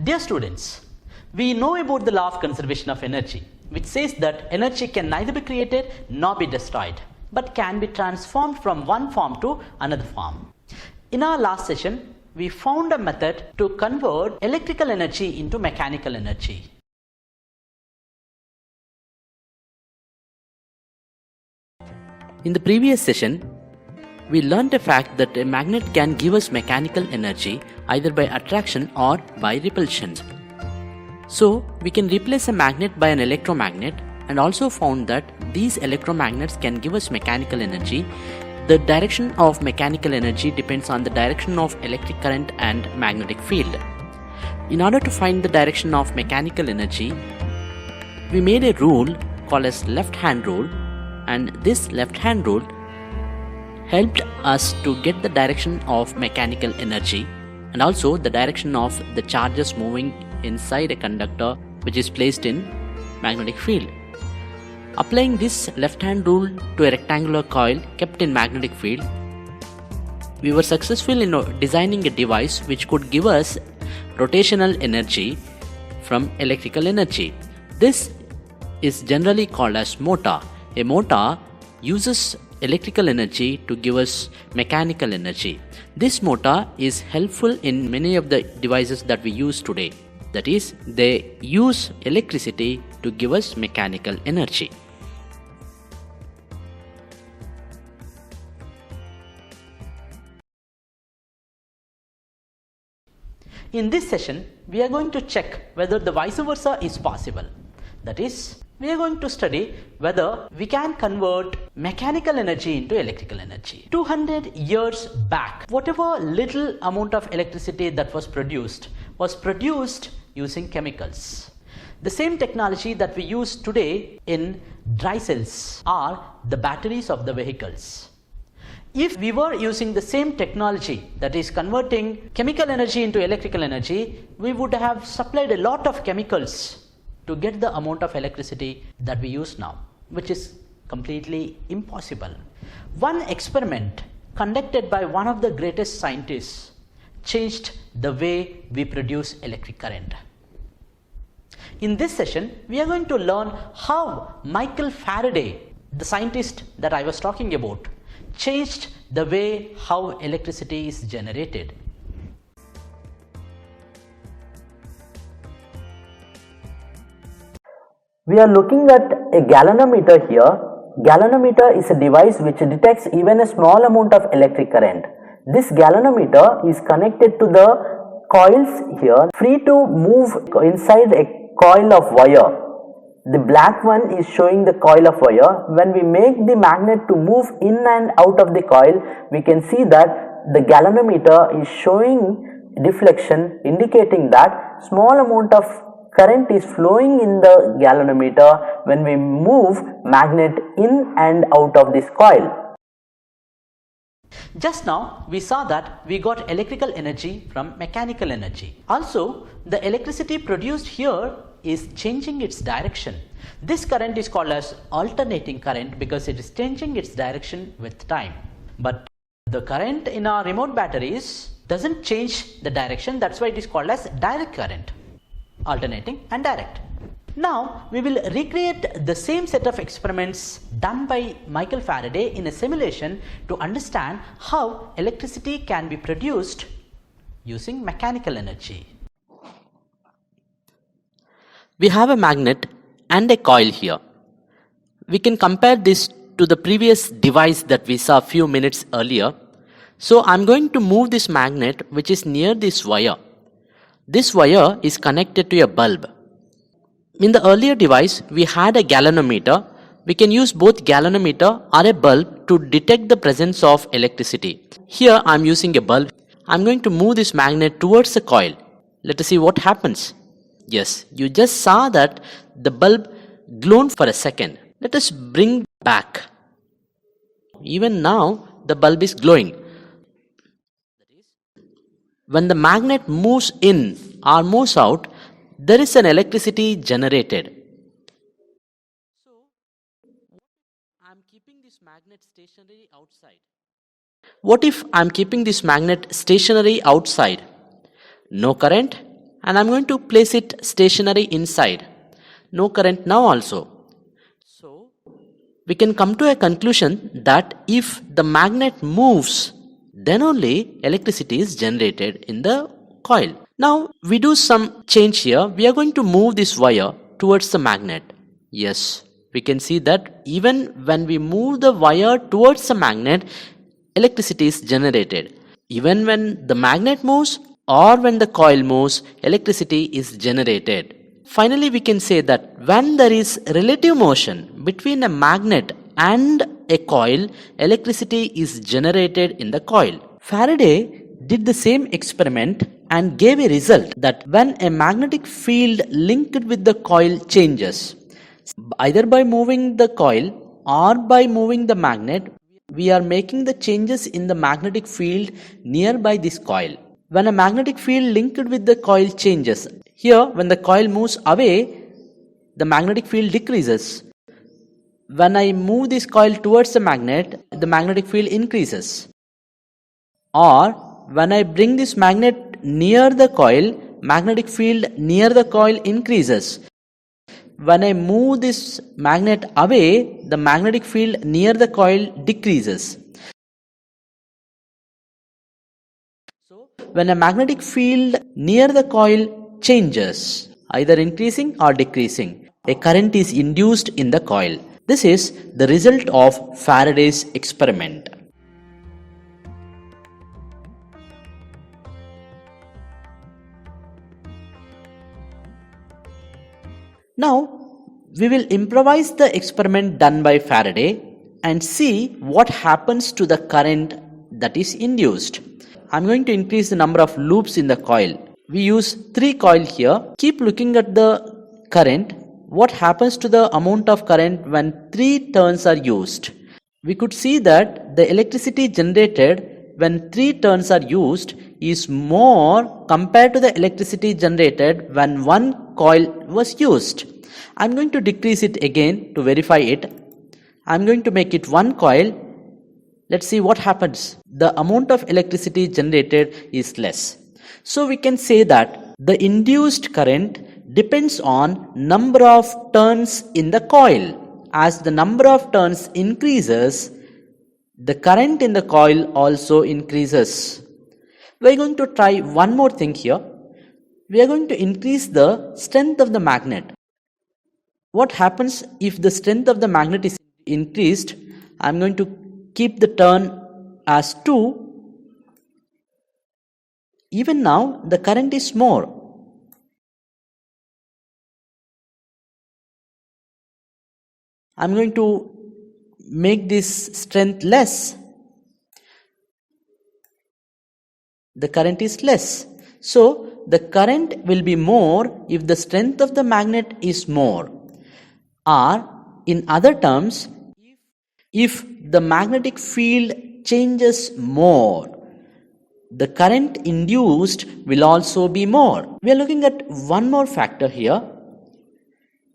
Dear students, we know about the law of conservation of energy, which says that energy can neither be created nor be destroyed, but can be transformed from one form to another form. In our last session, we found a method to convert electrical energy into mechanical energy. In the previous session, we learned the fact that a magnet can give us mechanical energy either by attraction or by repulsion. So, we can replace a magnet by an electromagnet, and also found that these electromagnets can give us mechanical energy. The direction of mechanical energy depends on the direction of electric current and magnetic field. In order to find the direction of mechanical energy, we made a rule called as left-hand rule, and this left-hand rule helped us to get the direction of mechanical energy and also the direction of the charges moving inside a conductor which is placed in magnetic field. Applying this left-hand rule to a rectangular coil kept in magnetic field, we were successful in designing a device which could give us rotational energy from electrical energy. This is generally called as motor. A motor uses electrical energy to give us mechanical energy. This motor is helpful in many of the devices that we use today. That is, they use electricity to give us mechanical energy. In this session, we are going to check whether the vice versa is possible. That is, we are going to study whether we can convert mechanical energy into electrical energy. 200 years back, whatever little amount of electricity that was produced using chemicals. The same technology that we use today in dry cells are the batteries of the vehicles. If we were using the same technology, that is converting chemical energy into electrical energy, we would have supplied a lot of chemicals to get the amount of electricity that we use now, which is completely impossible. One experiment conducted by one of the greatest scientists changed the way we produce electric current. In this session, we are going to learn how Michael Faraday, the scientist that I was talking about, changed the way how electricity is generated. We are looking at a galvanometer here. Galvanometer is a device which detects even a small amount of electric current. This galvanometer is connected to the coils here, free to move inside a coil of wire. The black one is showing the coil of wire. When we make the magnet to move in and out of the coil, we can see that the galvanometer is showing deflection, indicating that small amount of current is flowing in the galvanometer when we move magnet in and out of this coil. Just now we saw that we got electrical energy from mechanical energy. Also, the electricity produced here is changing its direction. This current is called as alternating current because it is changing its direction with time. But the current in our remote batteries doesn't change the direction, that's why it is called as direct current. Alternating and direct. Now we will recreate the same set of experiments done by Michael Faraday in a simulation to understand how electricity can be produced using mechanical energy. We have a magnet and a coil here. We can compare this to the previous device that we saw a few minutes earlier. So I am going to move this magnet which is near this wire. This wire is connected to a bulb. In the earlier device, we had a galvanometer. We can use both galvanometer or a bulb to detect the presence of electricity. Here I am using a bulb. I am going to move this magnet towards the coil. Let us see what happens. Yes, you just saw that the bulb glowed for a second. Let us bring back. Even now, the bulb is glowing. When the magnet moves in or moves out, there is an electricity generated. So, I am keeping this magnet stationary outside. What if I am keeping this magnet stationary outside? No current, and I'm going to place it stationary inside. No current now also. So we can come to a conclusion that if the magnet moves, then only electricity is generated in the coil. Now we do some change here. We are going to move this wire towards the magnet. Yes, we can see that even when we move the wire towards the magnet, electricity is generated. Even when the magnet moves or when the coil moves, electricity is generated. Finally, we can say that when there is relative motion between a magnet and a coil, electricity is generated in the coil. Faraday did the same experiment and gave a result that when a magnetic field linked with the coil changes, either by moving the coil or by moving the magnet, we are making the changes in the magnetic field nearby this coil. When a magnetic field linked with the coil changes, here when the coil moves away, the magnetic field decreases. When I move this coil towards the magnetic field increases. Or when I bring this magnet near the coil, magnetic field near the coil increases. When I move this magnet away, the magnetic field near the coil decreases. So when a magnetic field near the coil changes, either increasing or decreasing, a current is induced in the coil. This is the result of Faraday's experiment. Now, we will improvise the experiment done by Faraday and see what happens to the current that is induced. I'm going to increase the number of loops in the coil. We use 3 coils here. Keep looking at the current. What happens to the amount of current when 3 turns are used? We could see that the electricity generated when 3 turns are used is more compared to the electricity generated when 1 coil was used. I'm going to decrease it again to verify it. I'm going to make it 1 coil. Let's see what happens. The amount of electricity generated is less. So we can say that the induced current depends on number of turns in the coil. As the number of turns increases, the current in the coil also increases. We are going to try one more thing here. We are going to increase the strength of the magnet. What happens if the strength of the magnet is increased? I'm going to keep the turn as 2. Even now the current is more. I'm going to make this strength less. The current is less. So the current will be more if the strength of the magnet is more. Or in other terms, if the magnetic field changes more, the current induced will also be more. We are looking at one more factor here.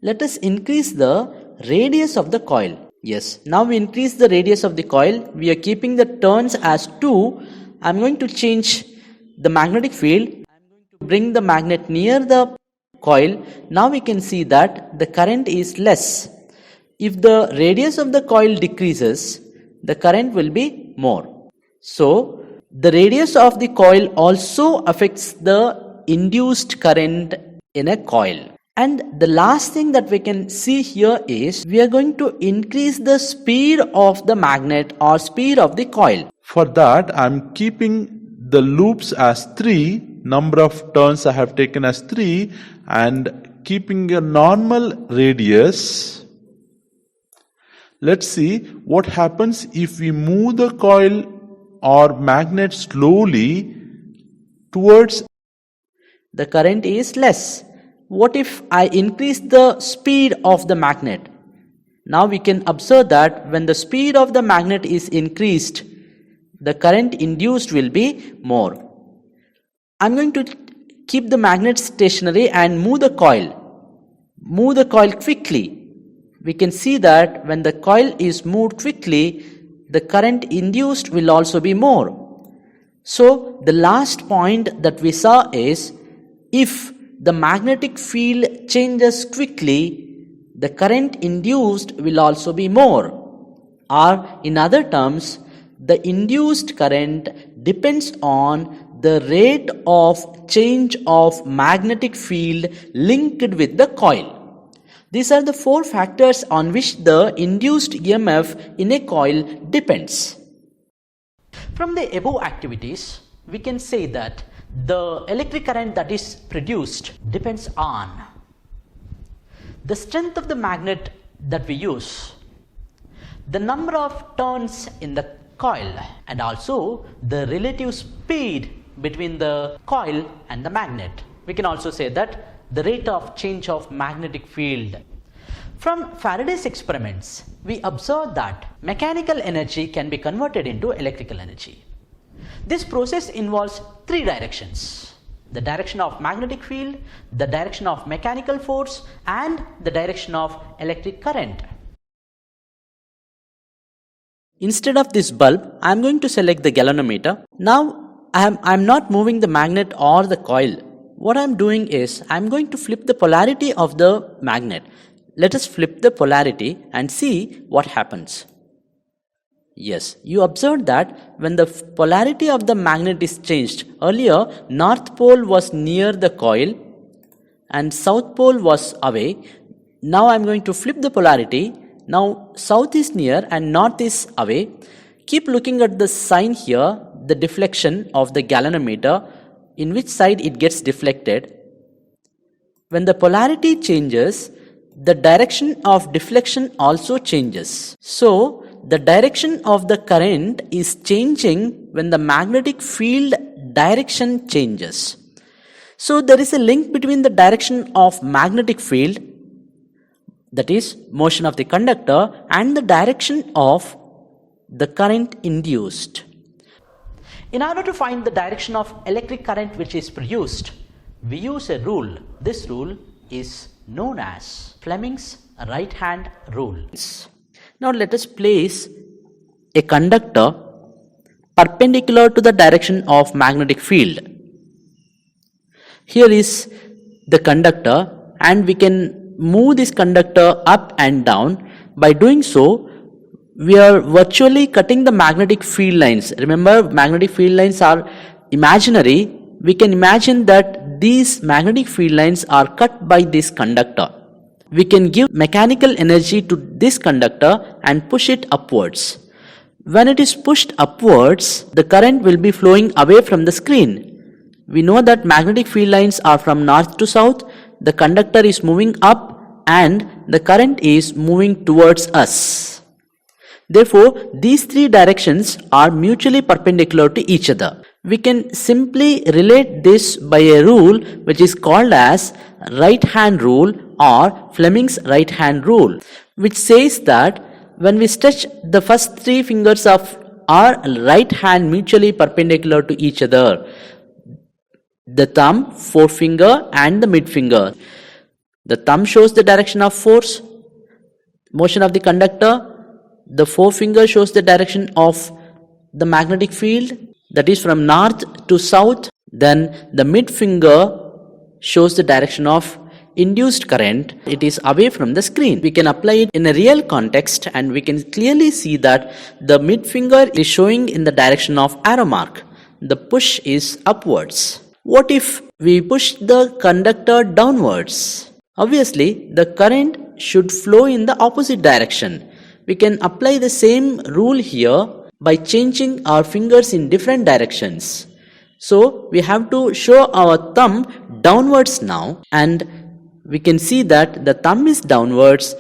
Let us increase the radius of the coil. Yes, now we increase the radius of the coil. We are keeping the turns as 2. I'm going to change the magnetic field. I'm going to bring the magnet near the coil. Now we can see that the current is less. If the radius of the coil decreases, the current will be more. So the radius of the coil also affects the induced current in a coil. And the last thing that we can see here is we are going to increase the speed of the magnet or speed of the coil. For that, I'm keeping the loops as 3, number of turns I have taken as 3, and keeping a normal radius. Let's see what happens if we move the coil or magnet slowly towards. The current is less. What if I increase the speed of the magnet? Now we can observe that when the speed of the magnet is increased, the current induced will be more. I'm going to keep the magnet stationary and move the coil. Move the coil quickly. We can see that when the coil is moved quickly, the current induced will also be more. So the last point that we saw is if the magnetic field changes quickly, the current induced will also be more. Or in other terms, the induced current depends on the rate of change of magnetic field linked with the coil. These are the four factors on which the induced EMF in a coil depends. From the above activities, we can say that the electric current that is produced depends on the strength of the magnet that we use, the number of turns in the coil, and also the relative speed between the coil and the magnet. We can also say that the rate of change of magnetic field. From Faraday's experiments, we observed that mechanical energy can be converted into electrical energy. This process involves three directions: the direction of magnetic field, the direction of mechanical force, and the direction of electric current. Instead of this bulb, I am going to select the galvanometer. Now I am not moving the magnet or the coil. What I am doing is I am going to flip the polarity of the magnet. Let us flip the polarity and see what happens. Yes, you observed that when the polarity of the magnet is changed, earlier north pole was near the coil and south pole was away. Now I am going to flip the polarity. Now south is near and north is away. Keep looking at the sign here, the deflection of the galvanometer, in which side it gets deflected. When the polarity changes, the direction of deflection also changes. So the direction of the current is changing when the magnetic field direction changes. So there is a link between the direction of magnetic field, that is motion of the conductor, and the direction of the current induced. In order to find the direction of electric current which is produced, we use a rule. This rule is known as Fleming's right hand rule. Now let us place a conductor perpendicular to the direction of magnetic field. Here is the conductor and we can move this conductor up and down. By doing so, we are virtually cutting the magnetic field lines. Remember, magnetic field lines are imaginary. We can imagine that these magnetic field lines are cut by this conductor. We can give mechanical energy to this conductor and push it upwards. When it is pushed upwards, the current will be flowing away from the screen. We know that magnetic field lines are from north to south. The conductor is moving up and the current is moving towards us. Therefore, these three directions are mutually perpendicular to each other. We can simply relate this by a rule which is called as right hand rule or Fleming's right hand rule, which says that when we stretch the first three fingers of our right hand mutually perpendicular to each other, the thumb, forefinger and the mid finger. The thumb shows the direction of force, motion of the conductor. The forefinger shows the direction of the magnetic field, that is from north to south. Then the mid finger shows the direction of induced current. It is away from the screen. We can apply it in a real context and we can clearly see that the mid finger is showing in the direction of arrow mark. The push is upwards. What if we push the conductor downwards? Obviously, the current should flow in the opposite direction. We can apply the same rule here by changing our fingers in different directions. So we have to show our thumb downwards now, and we can see that the thumb is downwards.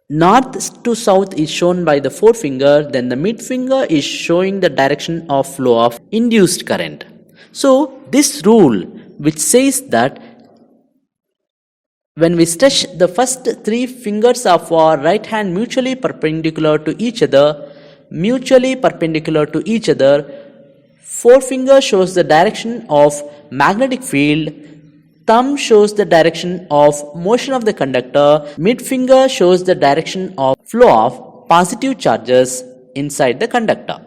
North to south is shown by the forefinger, then the mid finger is showing the direction of flow of induced current. So this rule which says that when we stretch the first three fingers of our right hand mutually perpendicular to each other, forefinger shows the direction of magnetic field, thumb shows the direction of motion of the conductor, mid finger shows the direction of flow of positive charges inside the conductor.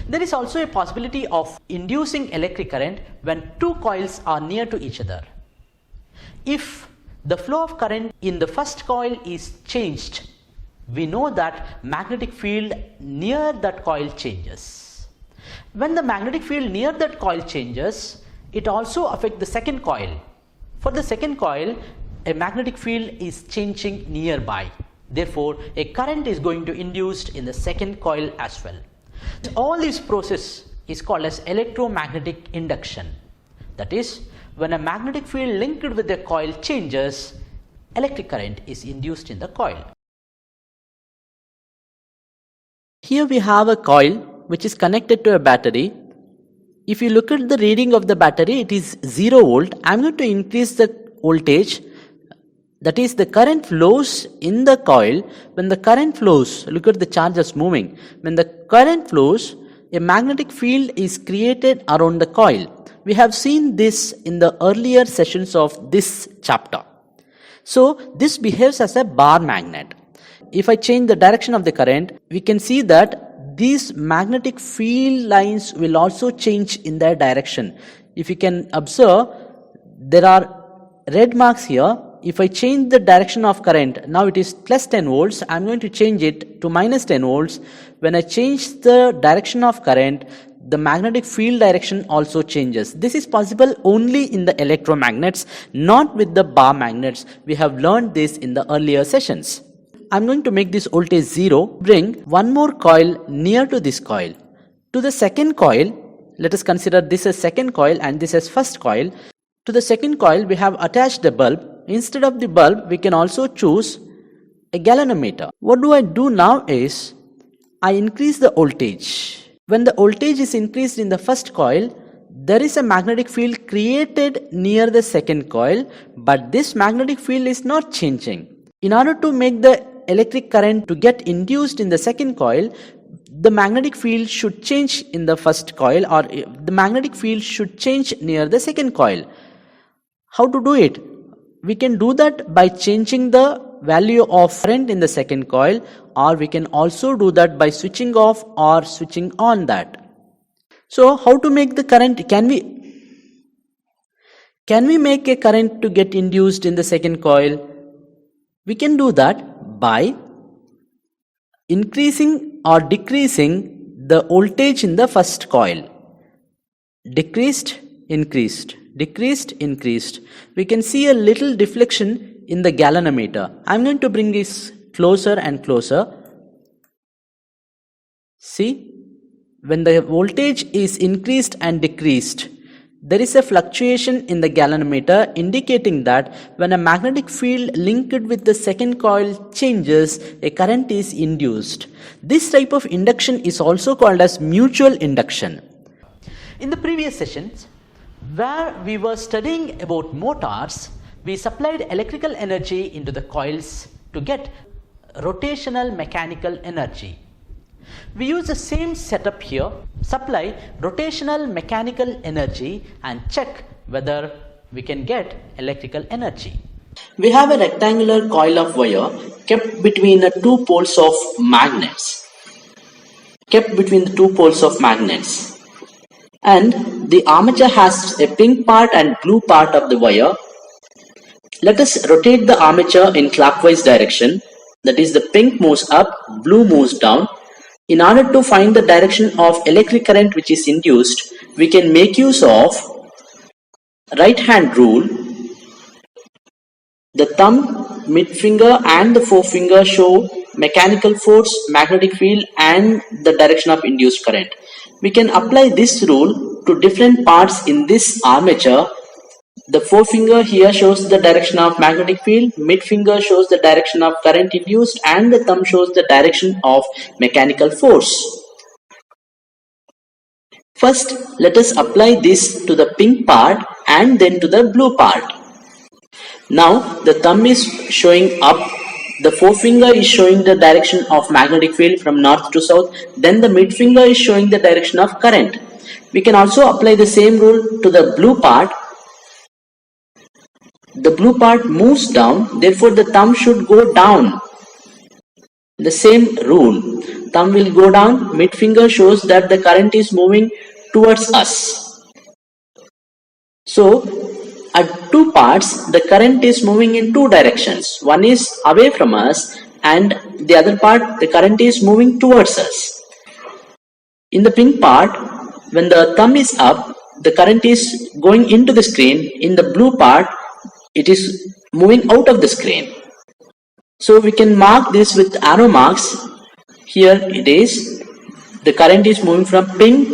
There is also a possibility of inducing electric current when two coils are near to each other. If the flow of current in the first coil is changed, we know that magnetic field near that coil changes. When the magnetic field near that coil changes, it also affects the second coil. For the second coil, a magnetic field is changing nearby. Therefore, a current is going to induced in the second coil as well. All this process is called as electromagnetic induction. That is, when a magnetic field linked with the coil changes, electric current is induced in the coil. Here we have a coil which is connected to a battery. If you look at the reading of the battery, it is 0 volt. I am going to increase the voltage. That is, the current flows in the coil. When the current flows, look at the charges moving. When the current flows, a magnetic field is created around the coil. We have seen this in the earlier sessions of this chapter. So this behaves as a bar magnet. If I change the direction of the current, we can see that these magnetic field lines will also change in their direction. If you can observe, there are red marks here. If I change the direction of current, now it is plus 10 volts, I am going to change it to minus 10 volts. When I change the direction of current, the magnetic field direction also changes. This is possible only in the electromagnets, not with the bar magnets. We have learned this in the earlier sessions. I am going to make this voltage 0, bring one more coil near to this coil. To the second coil, let us consider this as second coil and this as first coil. To the second coil, we have attached a bulb. Instead of the bulb, we can also choose a galvanometer. What do I do now is, I increase the voltage. When the voltage is increased in the first coil, there is a magnetic field created near the second coil, but this magnetic field is not changing. In order to make the electric current to get induced in the second coil, the magnetic field should change in the first coil, or the magnetic field should change near the second coil. How to do it? We can do that by changing the value of current in the second coil, or we can also do that by switching off or switching on that. So how to make the current? Can we make a current to get induced in the second coil? We can do that by increasing or decreasing the voltage in the first coil. Decreased, increased, decreased, increased. We can see a little deflection in the galvanometer. I am going to bring this closer and closer. See, when the voltage is increased and decreased, there is a fluctuation in the galvanometer, indicating that when a magnetic field linked with the second coil changes, a current is induced. This type of induction is also called as mutual induction. In the previous sessions, where we were studying about motors, we supplied electrical energy into the coils to get rotational mechanical energy. We use the same setup here, supply rotational mechanical energy and check whether we can get electrical energy. We have a rectangular coil of wire kept between the two poles of magnets. And the armature has a pink part and blue part of the wire. Let us rotate the armature in clockwise direction. That is, the pink moves up, blue moves down. In order to find the direction of electric current which is induced, we can make use of right hand rule. The thumb, mid finger and the forefinger show mechanical force, magnetic field and the direction of induced current. We can apply this rule to different parts in this armature. The forefinger here shows the direction of magnetic field, mid finger shows the direction of current induced, and the thumb shows the direction of mechanical force. First, let us apply this to the pink part and then to the blue part. Now, the thumb is showing up, the forefinger is showing the direction of magnetic field from north to south, then the mid finger is showing the direction of current. We can also apply the same rule to the blue part. The blue part moves down, therefore the thumb should go down. The same rule. thumb will go down, mid finger shows that the current is moving towards us. So at two parts, the current is moving in two directions. One is away from us and the other part, the current is moving towards us. In the pink part, when the thumb is up, the current is going into the screen. In the blue part, it is moving out of the screen. So we can mark this with arrow marks. Here it is. The current is moving from pink,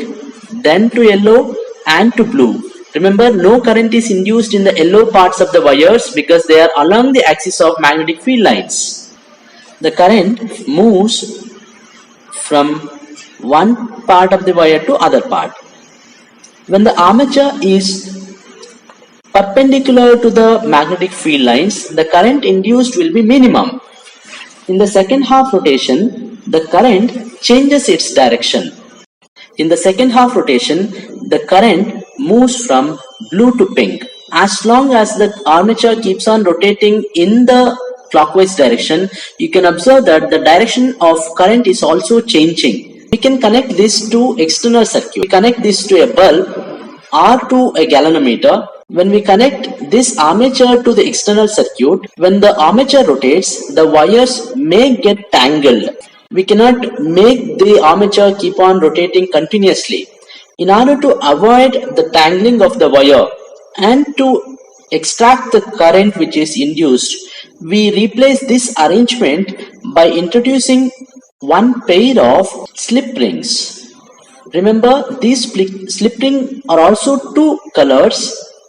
then to yellow and to blue. Remember, no current is induced in the yellow parts of the wires because they are along the axis of magnetic field lines. The current moves from one part of the wire to other part. When the armature is perpendicular to the magnetic field lines, the current induced will be minimum. In the second half rotation, the current changes its direction. In the second half rotation, the current moves from blue to pink. As long as the armature keeps on rotating in the clockwise direction, you can observe that the direction of current is also changing. We can connect this to external circuit. We connect this to a bulb or to a galvanometer. When we connect this armature to the external circuit, when the armature rotates, the wires may get tangled. We cannot make the armature keep on rotating continuously. In order to avoid the tangling of the wire and to extract the current which is induced, we replace this arrangement by introducing one pair of slip rings. Remember, these slip rings are also two colors.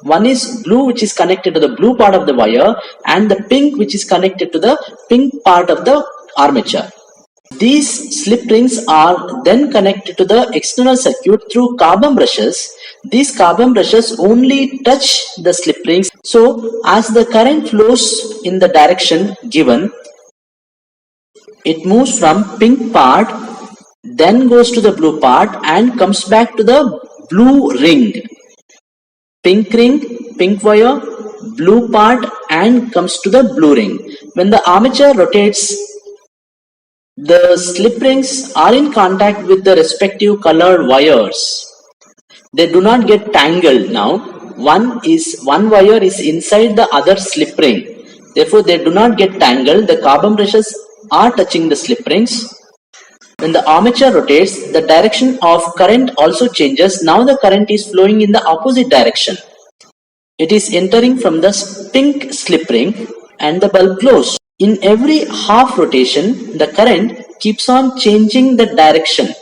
One is blue, which is connected to the blue part of the wire, and the pink, which is connected to the pink part of the armature. These slip rings are then connected to the external circuit through carbon brushes. These carbon brushes only touch the slip rings. So as the current flows in the direction given, it moves from pink part, then goes to the blue part and comes back to the blue ring. Pink ring, pink wire, blue part and comes to the blue ring. When the armature rotates, the slip rings are in contact with the respective colored wires. They do not get tangled now. One wire is inside the other slip ring. Therefore, they do not get tangled. The carbon brushes are touching the slip rings. When the armature rotates, the direction of current also changes. Now the current is flowing in the opposite direction. It is entering from the pink slip ring and the bulb glows. In every half rotation, the current keeps on changing the direction.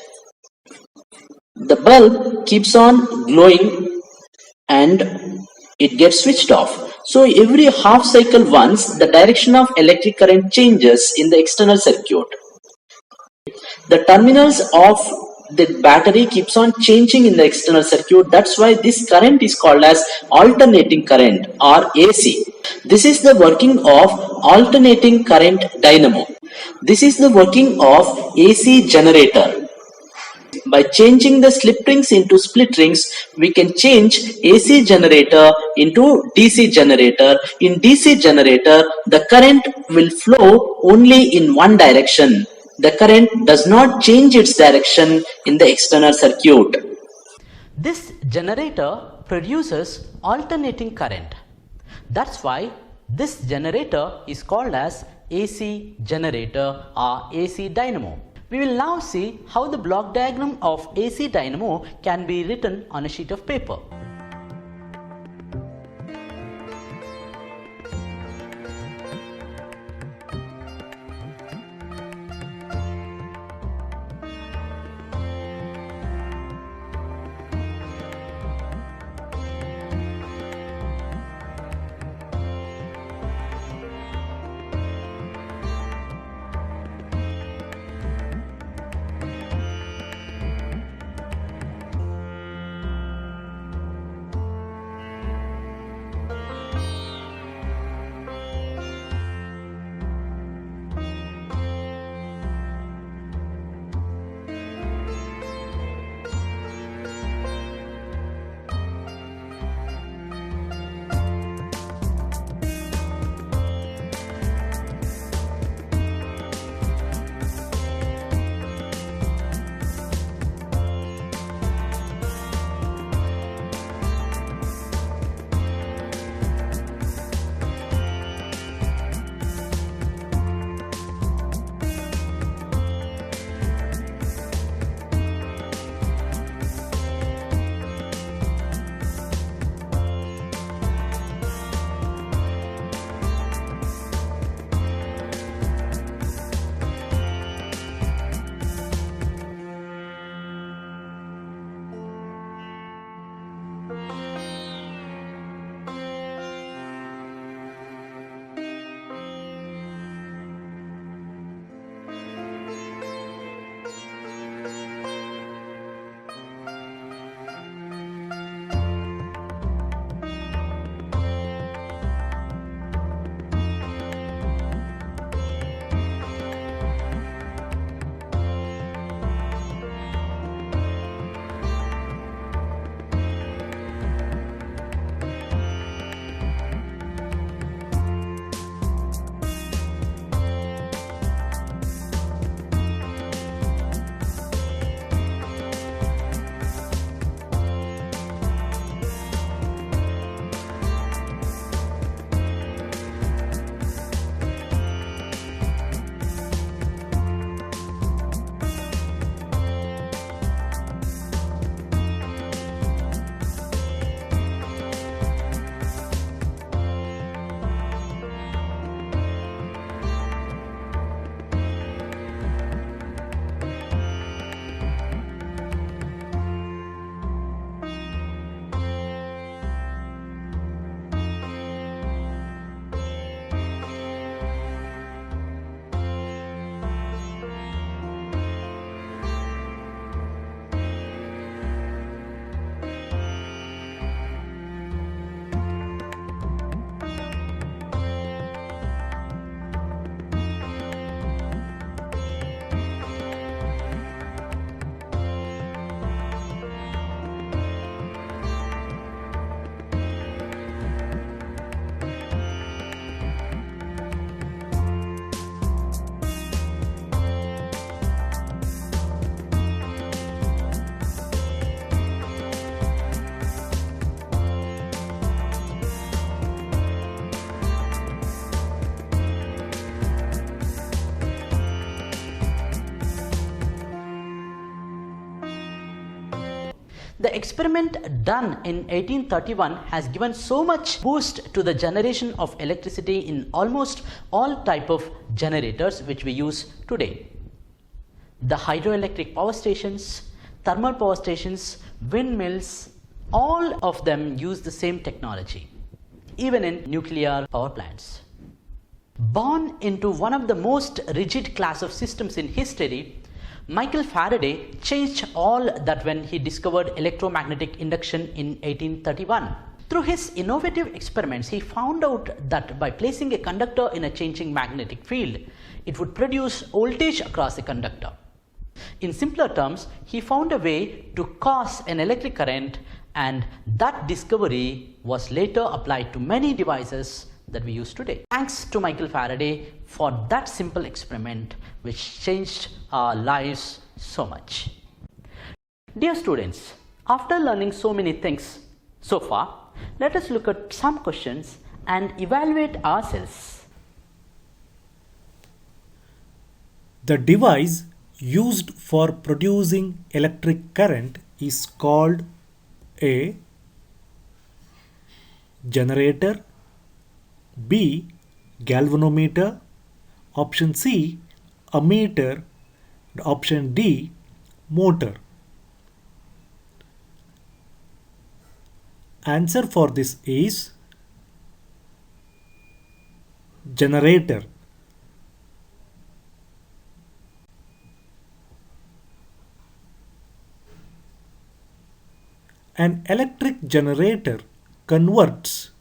The bulb keeps on glowing and it gets switched off. So every half cycle once, the direction of electric current changes in the external circuit. The terminals of the battery keeps on changing in the external circuit. That's why this current is called as alternating current or AC. This is the working of alternating current dynamo. This is the working of AC generator. By changing the slip rings into split rings, we can change AC generator into DC generator. In DC generator, the current will flow only in one direction. The current does not change its direction in the external circuit. This generator produces alternating current. That's why this generator is called as AC generator or AC dynamo. We will now see how the block diagram of AC dynamo can be written on a sheet of paper. The experiment done in 1831 has given so much boost to the generation of electricity in almost all type of generators which we use today. The hydroelectric power stations, thermal power stations, windmills, all of them use the same technology, even in nuclear power plants. Born into one of the most rigid class of systems in history, Michael Faraday changed all that when he discovered electromagnetic induction in 1831. Through his innovative experiments, he found out that by placing a conductor in a changing magnetic field, it would produce voltage across the conductor. In simpler terms, he found a way to cause an electric current, and that discovery was later applied to many devices that we use today. Thanks to Michael Faraday for that simple experiment which changed our lives so much. Dear students, after learning so many things so far, let us look at some questions and evaluate ourselves. The device used for producing electric current is called a generator, B. galvanometer, option C. ammeter, and option D. motor. Answer for this is generator. An electric generator converts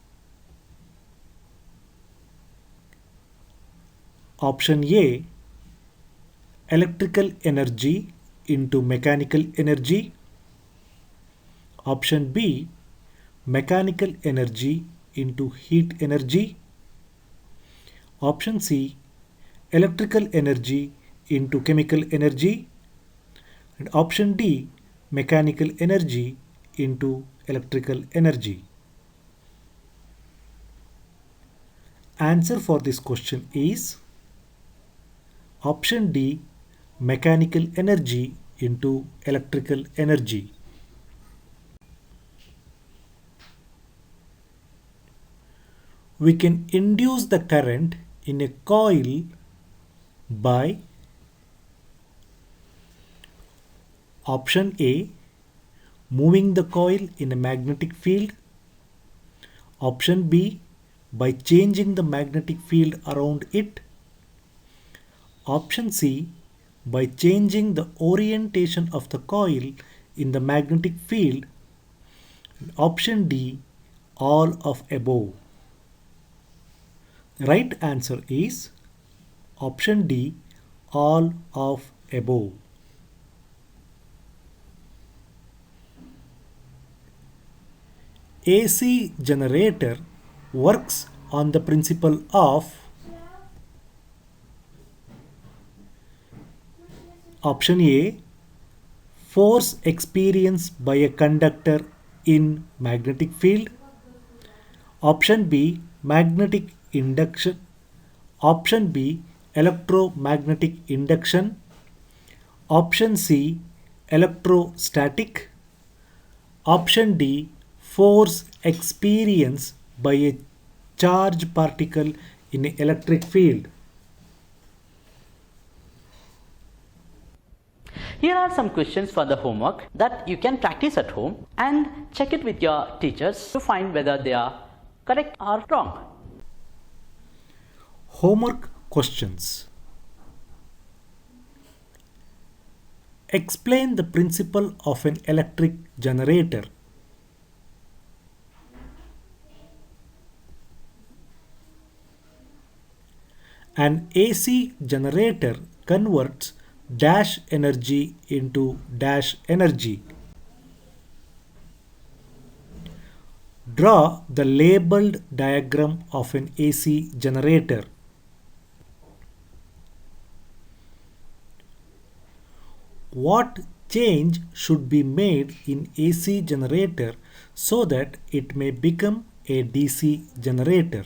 option A electrical energy into mechanical energy, option B mechanical energy into heat energy, option C electrical energy into chemical energy, and option D mechanical energy into electrical energy. Answer for this question is option D mechanical energy into electrical energy. We can induce the current in a coil by option A moving the coil in a magnetic field, option B by changing the magnetic field around it, option C by changing the orientation of the coil in the magnetic field, and option D all of above. The right answer is option D all of above. AC generator works on the principle of option A force experienced by a conductor in magnetic field, option B magnetic induction, option B electromagnetic induction, option C electrostatic, option D force experienced by a charged particle in an electric field. Here are some questions for the homework that you can practice at home and check it with your teachers to find whether they are correct or wrong. Homework questions. Explain the principle of an electric generator. An AC generator converts dash energy into dash energy. Draw the labeled diagram of an AC generator. What change should be made in AC generator so that it may become a DC generator?